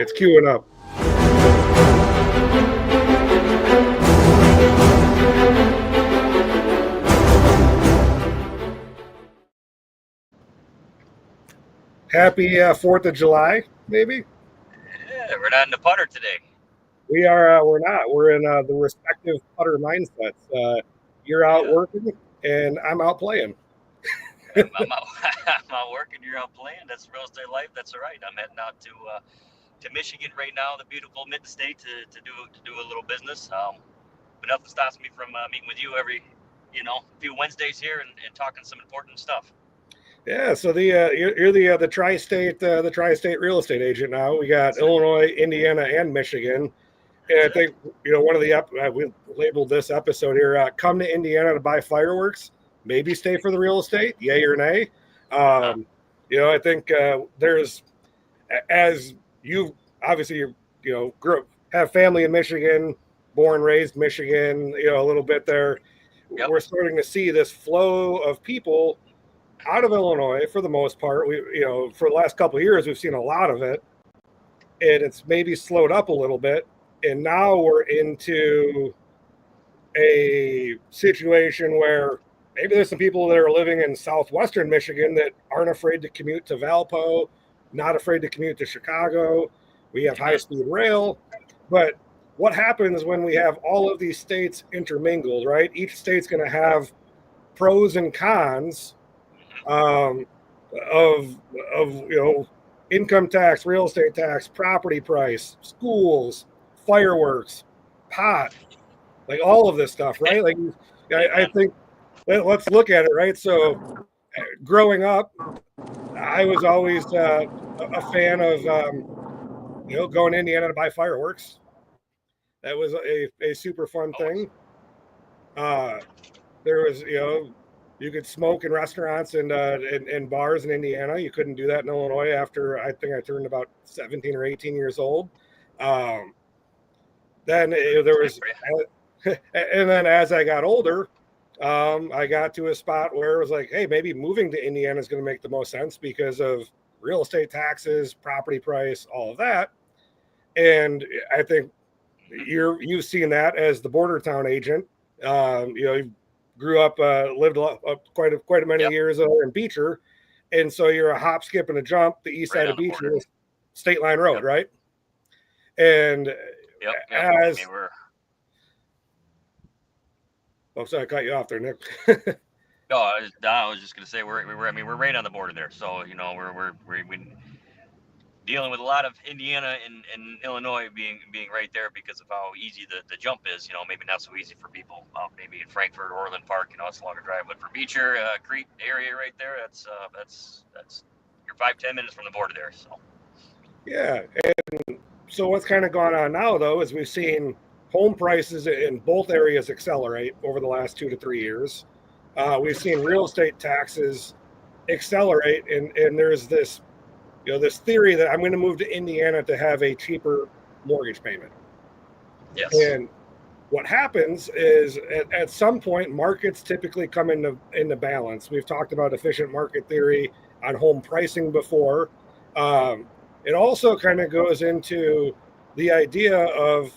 It's queuing up. Happy 4th of July, maybe? Yeah, we're not in the putter today. We are. We're not. We're in the respective putter mindsets. You're out working, and I'm out playing. I'm out, I'm out working. You're out playing. That's real estate life. That's all right. I'm heading out to Michigan right now, the beautiful mid-state, to do a little business. But nothing stops me from meeting with you every few Wednesdays here and talking some important stuff. Yeah, so you're the tri-state real estate agent now. We got Illinois, Indiana, and Michigan. And I think one of the we labeled this episode here: come to Indiana to buy fireworks. Maybe stay for the real estate. Yay or nay? I think there's, as you obviously grew up, have family in Michigan, born raised Michigan. A little bit there. Yep. We're starting to see this flow of people out of Illinois for the most part. We, for the last couple of years, we've seen a lot of it, and it's maybe slowed up a little bit. And now we're into a situation where maybe there's some people that are living in southwestern Michigan that aren't afraid to commute to Valpo, not afraid to commute to Chicago. We have high-speed rail. But what happens when we have all of these states intermingled, right? Each state's going to have pros and cons of income tax, real estate tax, property price, schools, fireworks, pot, like all of this stuff, right? Like I think let's look at it, right? So growing up, I was always a fan of going to Indiana to buy fireworks. That was a super fun thing. There was you could smoke in restaurants and bars in Indiana. You couldn't do that in Illinois after I think I turned about 17 or 18 years old. Then there was, and then as I got older, I got to a spot where it was like, hey, maybe moving to Indiana is going to make the most sense because of real estate taxes, property price, all of that. And I think you've seen that as the border town agent. You grew up, lived quite a many years in Beecher, and so you're a hop, skip, and a jump. The east side of Beecher is State Line Road, right? And as sorry, I cut you off there, Nick. No, I was just gonna say we're right on the border there, so we're dealing with a lot of Indiana and Illinois being right there because of how easy the jump is. Maybe not so easy for people maybe in Frankfort or Orland Park. It's a longer drive, but for Beecher, Crete area right there, that's you're 5-10 minutes from the border there. So yeah, and so what's kind of gone on now though is we've seen home prices in both areas accelerate over the last 2 to 3 years. We've seen real estate taxes accelerate, and there's this this theory that I'm going to move to Indiana to have a cheaper mortgage payment. Yes. And what happens is at some point, markets typically come into balance. We've talked about efficient market theory on home pricing before. It also kind of goes into the idea of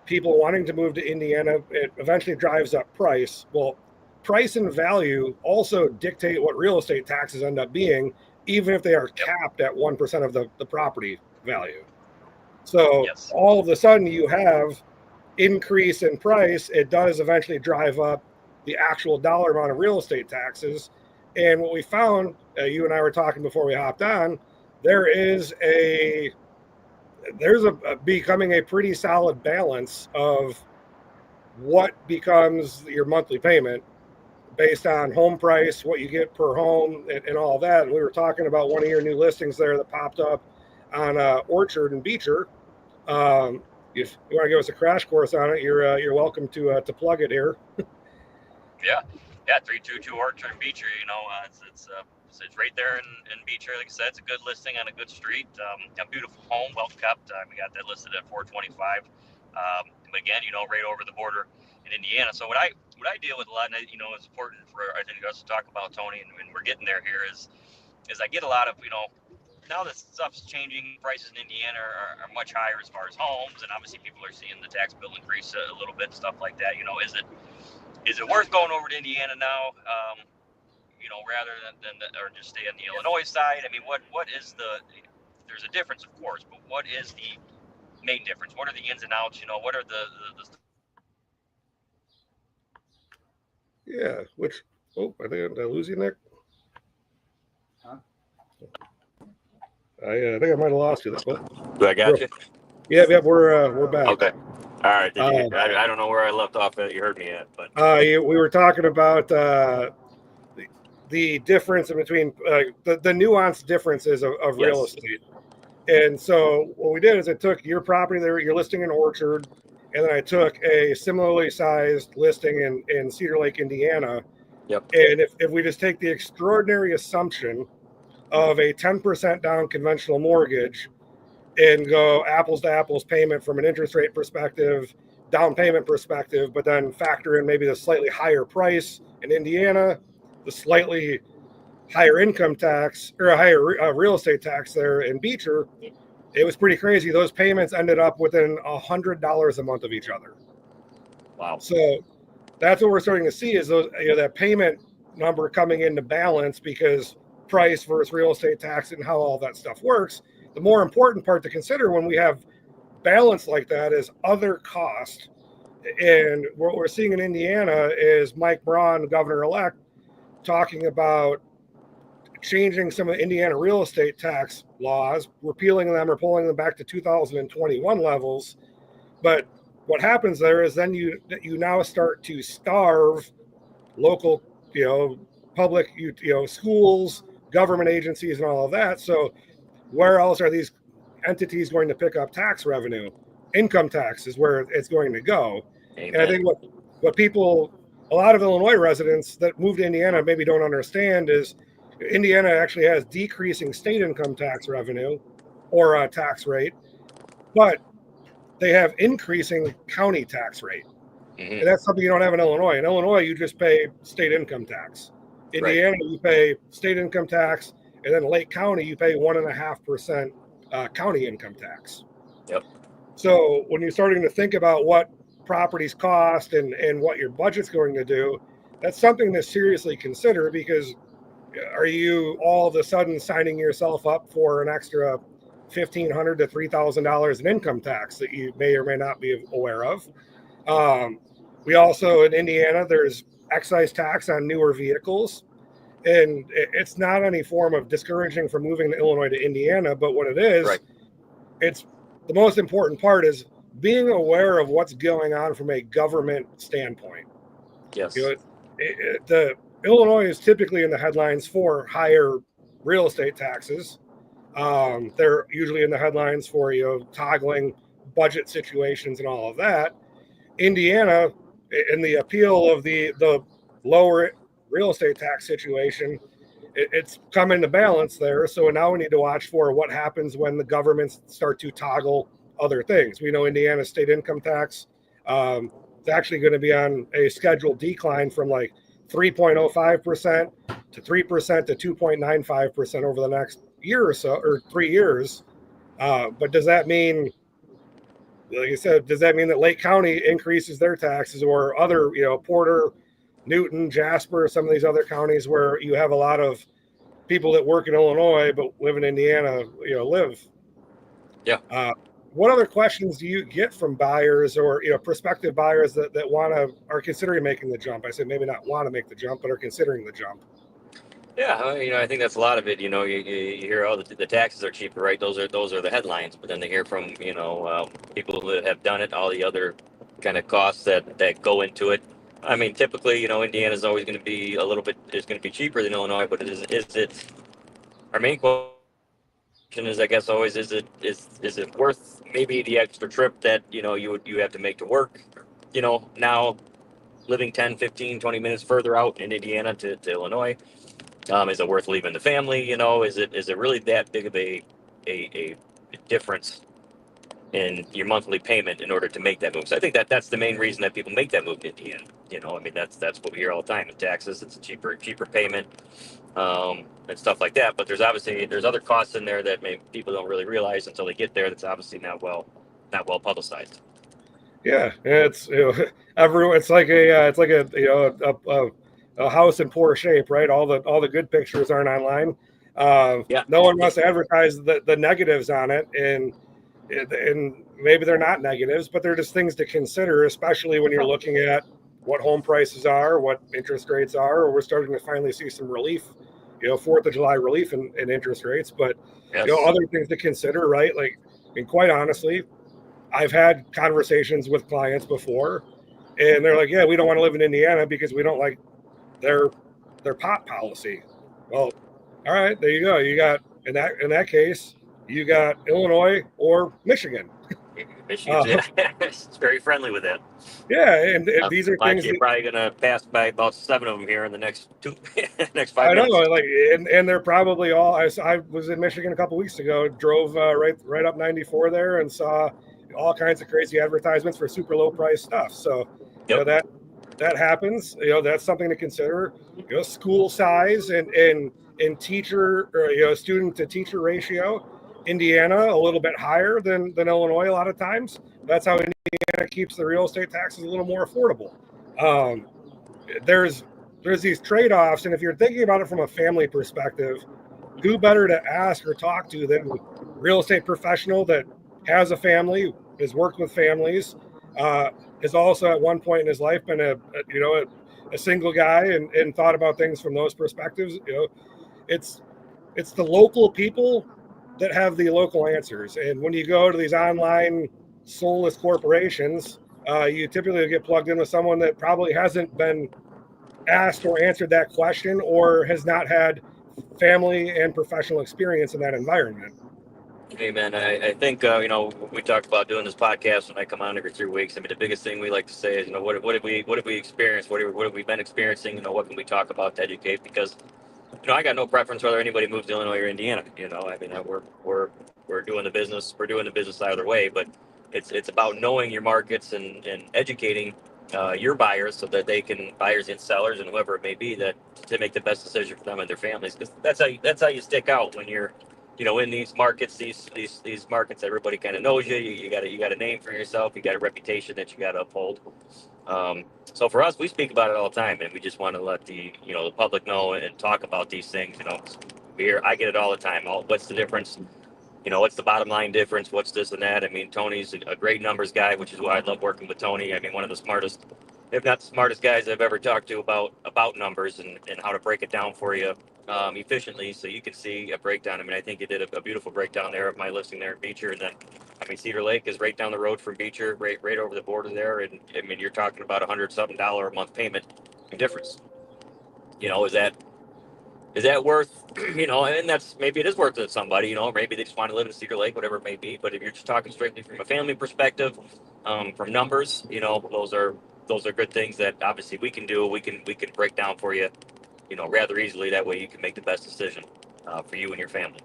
people wanting to move to Indiana. It eventually drives up price. Well, price and value also dictate what real estate taxes end up being, even if they are capped at 1% of the property value. So all of a sudden you have increase in price. It does eventually drive up the actual dollar amount of real estate taxes. And what we found, you and I were talking before we hopped on, there's becoming a pretty solid balance of what becomes your monthly payment based on home price, what you get per home, and all that. And we were talking about one of your new listings there that popped up on Orchard and Beecher. If you want to give us a crash course on it, you're welcome to plug it here. Yeah, 322 Orchard and Beecher. It's right there in Beecher. Like I said, it's a good listing on a good street. A beautiful home, well kept. We got that listed at $425. Again, right over the border in Indiana. So what I deal with a lot, and it's important for I think us to talk about, Tony, and we're getting there here is I get a lot of now that stuff's changing, prices in Indiana are much higher as far as homes, and obviously people are seeing the tax bill increase a little bit, stuff like that. Is it worth going over to Indiana now? Rather than or just stay on the Illinois side? I mean, what is there's a difference, of course, but what is the main difference? What are the ins and outs? What are the Yeah, I think I lose you, Nick. Huh? I think I might have lost you. Do I got you? Yeah, we're back. Okay. All right. I don't know where I left off at. You heard me at, but we were talking about the difference between the nuanced differences of real estate. And so what we did is I took your property there, your listing in Orchard, and then I took a similarly sized listing in Cedar Lake, Indiana. Yep. And if we just take the extraordinary assumption of a 10% down conventional mortgage and go apples to apples payment from an interest rate perspective, down payment perspective, but then factor in maybe the slightly higher price in Indiana, the slightly higher income tax or a higher real estate tax there in Beecher, it was pretty crazy. Those payments ended up within $100 a month of each other. Wow. So that's what we're starting to see is those, that payment number coming into balance because price versus real estate tax and how all that stuff works. The more important part to consider when we have balance like that is other cost. And what we're seeing in Indiana is Mike Braun, governor-elect, talking about changing some of the Indiana real estate tax laws, repealing them or pulling them back to 2021 levels. But what happens there is then you now start to starve local, public, schools, government agencies, and all of that. So where else are these entities going to pick up tax revenue? Income tax is where it's going to go. Amen. And I think what people, a lot of Illinois residents that moved to Indiana maybe don't understand is Indiana actually has decreasing state income tax revenue or tax rate, but they have increasing county tax rate. Mm-hmm. And that's something you don't have in Illinois. In Illinois, you just pay state income tax. Indiana, right. You pay state income tax, and then Lake County, you pay 1.5% county income tax. Yep. So when you're starting to think about what properties cost and what your budget's going to do, that's something to seriously consider because are you all of a sudden signing yourself up for an extra $1,500 to $3,000 in income tax that you may or may not be aware of? We also, in Indiana, there's excise tax on newer vehicles. And it's not any form of discouraging from moving to Illinois to Indiana, but what it is, right. It's the most important part is being aware of what's going on from a government standpoint. Yes. The Illinois is typically in the headlines for higher real estate taxes. They're usually in the headlines for toggling budget situations and all of that. Indiana, in the appeal of the lower real estate tax situation, it's come into balance there. So now we need to watch for what happens when the governments start to toggle other things. We know Indiana's state income tax, it's actually going to be on a scheduled decline from like 3.05% to 3% to 2.95% over the next year or so, or 3 years. But does that mean, like I said, does that mean that Lake County increases their taxes or other, Porter, Newton, Jasper, some of these other counties where you have a lot of people that work in Illinois but live in Indiana, live? Yeah. What other questions do you get from buyers or prospective buyers that are considering making the jump? I said maybe not want to make the jump, but are considering the jump. Yeah, I think that's a lot of it. You hear the taxes are cheaper, right? Those are the headlines, but then they hear from people that have done it, all the other kind of costs that go into it. I mean, typically, Indiana is always going to be is going to be cheaper than Illinois, but is it? Our main question is, I guess, always is it worth maybe the extra trip that you have to make to work? Now living 10, 15, 20 minutes further out in Indiana to Illinois, is it worth leaving the family? Is it really that big of a difference in your monthly payment in order to make that move? So I think that's the main reason that people make that move to Indiana. I mean, that's what we hear all the time in taxes. It's a cheaper payment, and stuff like that. But there's other costs in there that maybe people don't really realize until they get there. That's obviously not well publicized. Yeah, it's everyone. It's like a house in poor shape, right? All the good pictures aren't online. Yeah. No one wants to advertise the negatives on it, and maybe they're not negatives, but they're just things to consider, especially when you're looking at what home prices are, what interest rates are, or we're starting to finally see some relief, 4th of July relief in interest rates, but Yes. other things to consider, right? Like, and quite honestly, I've had conversations with clients before, and they're like, "Yeah, we don't want to live in Indiana because we don't like their pot policy." Well, all right, there you go. You got in that case, you got Illinois or Michigan. Michigan's it's very friendly with that. Yeah, and these are things you're probably gonna pass by about 7 of them here in the next next 5 I know, minutes. like, and they're probably all. I was in Michigan a couple weeks ago. Drove right up 94 there and saw all kinds of crazy advertisements for super low price stuff. So Yep. that happens. That's something to consider. School size and teacher or student to teacher ratio. Indiana a little bit higher than Illinois a lot of times. That's how Indiana keeps the real estate taxes a little more affordable. There's these trade-offs, and if you're thinking about it from a family perspective, who better to ask or talk to than a real estate professional that has a family, has worked with families, has also at one point in his life been a single guy and thought about things from those perspectives. It's the local people that have the local answers, and when you go to these online soulless corporations, you typically get plugged in with someone that probably hasn't been asked or answered that question or has not had family and professional experience in that environment. Hey man, I think we talked about doing this podcast when I come on every 3 weeks. I mean, the biggest thing we like to say is what have we experienced? What have we been experiencing? What can we talk about to educate? Because I got no preference whether anybody moves to Illinois or Indiana. I mean, we're doing the business. We're doing the business either way, but it's about knowing your markets and educating your buyers so that buyers and sellers and whoever it may be, that to make the best decision for them and their families. Because that's how you stick out when you're in these markets, these markets. Everybody kind of knows you. You got a name for yourself. You got a reputation that you got to uphold. So for us, we speak about it all the time, and we just want to let the public know and talk about these things. I get it all the time. What's the difference? What's the bottom line difference? What's this and that? I mean, Tony's a great numbers guy, which is why I love working with Tony. I mean, one of the smartest, if not the smartest guys I've ever talked to about numbers and how to break it down for you efficiently, so you can see a breakdown. I mean, I think you did a beautiful breakdown there of my listing there in Beecher, and then Cedar Lake is right down the road from Beecher, right over the border there, and I mean, you're talking about $100-something a month payment difference. Is that worth, and that's, maybe it is worth it to somebody, maybe they just want to live in Cedar Lake, whatever it may be. But if you're just talking strictly from a family perspective, from numbers, those are good things that obviously we can do. We can break down for you, rather easily. That way you can make the best decision for you and your family.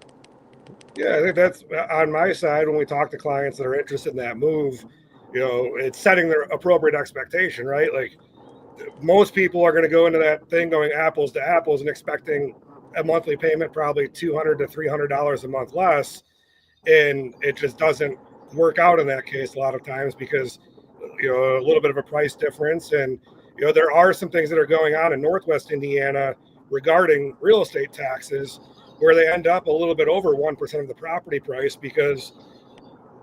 Yeah, I think that's on my side. When we talk to clients that are interested in that move, it's setting their appropriate expectation, right? Like, most people are going to go into that thing going apples to apples and expecting a monthly payment probably $200 to $300 a month less, and it just doesn't work out in that case a lot of times because a little bit of a price difference. And there are some things that are going on in Northwest Indiana regarding real estate taxes where they end up a little bit over 1% of the property price because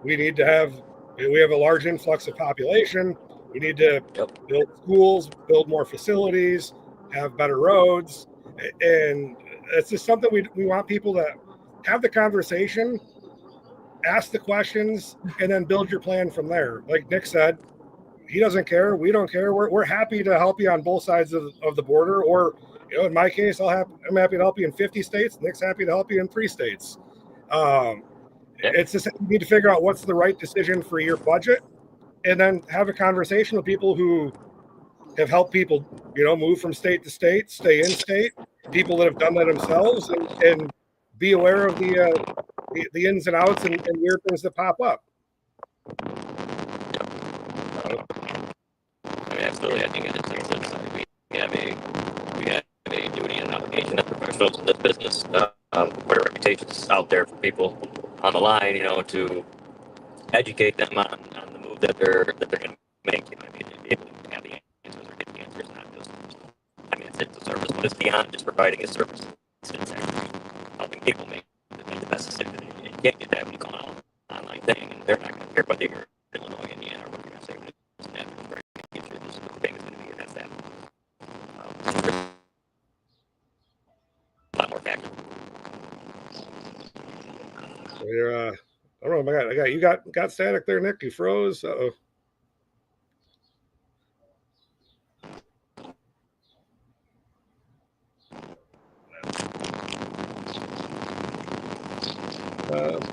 we have a large influx of population. We need to build schools, build more facilities, have better roads. And it's just something we want people to have the conversation, ask the questions, and then build your plan from there. Like Nick said, he doesn't care. We don't care. We're happy to help you on both sides of the border. Or, in my case, I'm happy to help you in 50 states. Nick's happy to help you in 3 states. It's just, you need to figure out what's the right decision for your budget, and then have a conversation with people who have helped people, move from state to state, stay in state, people that have done that themselves, and be aware of the ins and outs and weird things that pop up. Really, I think in a sense, we have a duty and an obligation as professionals in this business, put our reputations out there for people on the line, to educate them on the move that they're going to make. I mean, to be able to have the answers or get the answers, not just. I mean, it's a service, but it's beyond just providing a service. It's actually helping people make the best decision. You can't get that when you call an online thing, and they're not going to care whether you're in Illinois, Indiana, or what you're going to say. It's not going to get you. This payment's going to be that's that. A lot more factors. So you're, I don't know. I got you got static there, Nick. You froze. Uh-oh.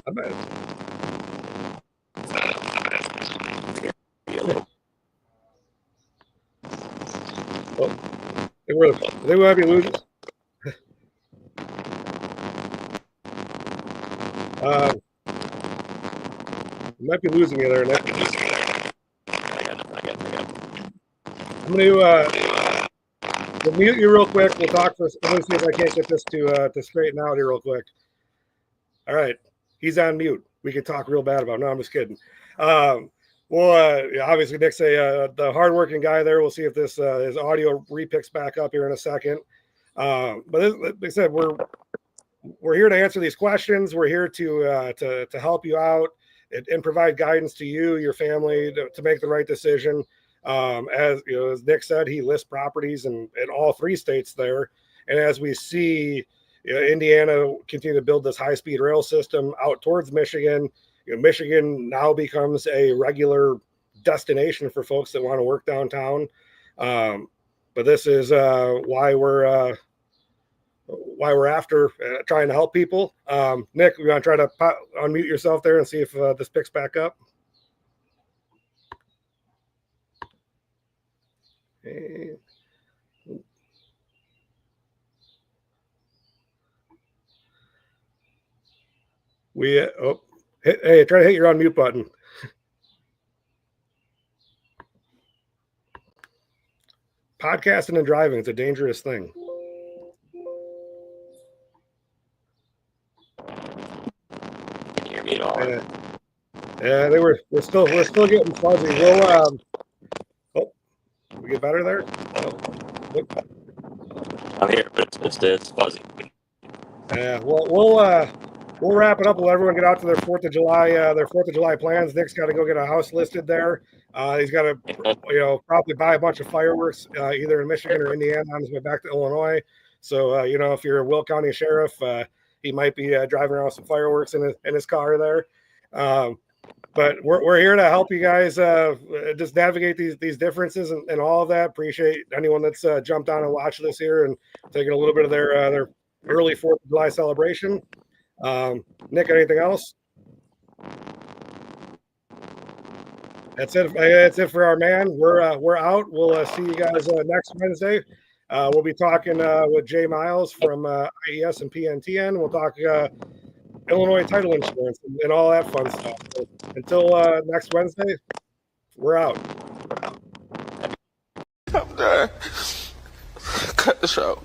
I bet. Oh, they might be losing. You might be losing you there, Nick. I'm gonna mute you real quick. We'll talk for. Let me see if I can't get this to straighten out here real quick. All right, he's on mute. We can talk real bad about him. No, I'm just kidding. Obviously, Nick's the hardworking guy there. We'll see if this his audio repicks back up here in a second. But like I said, we're here to answer these questions. We're here to help you out and provide guidance to you, your family, to make the right decision. As Nick said, he lists properties in all 3 states there, and as we see, Indiana continue to build this high-speed rail system out towards Michigan. Michigan now becomes a regular destination for folks that want to work downtown. But this is why we're after trying to help people. Nick, we want to try to unmute yourself there and see if this picks back up. Hey. Hey, try to hit your unmute button. Podcasting and driving, it's a dangerous thing. Can you hear me at all? Yeah, we're still getting fuzzy. We get better there? I'm here, but it's fuzzy. Yeah, we'll wrap it up. We'll everyone get out to their 4th of July plans. Nick's got to go get a house listed there. He's got to probably buy a bunch of fireworks either in Michigan or Indiana on his way back to Illinois. So if you're a Will County sheriff, he might be driving around with some fireworks in his car there. But we're here to help you guys just navigate these differences and all of that. Appreciate anyone that's jumped on and watched this here and taking a little bit of their early 4th of July celebration. Nick, anything else? That's it. That's it for our man. We're out. We'll see you guys next Wednesday. We'll be talking with Jay Miles from IES and PNTN. We'll talk Illinois title insurance and all that fun stuff. So until next Wednesday, we're out. I'm done. Cut the show.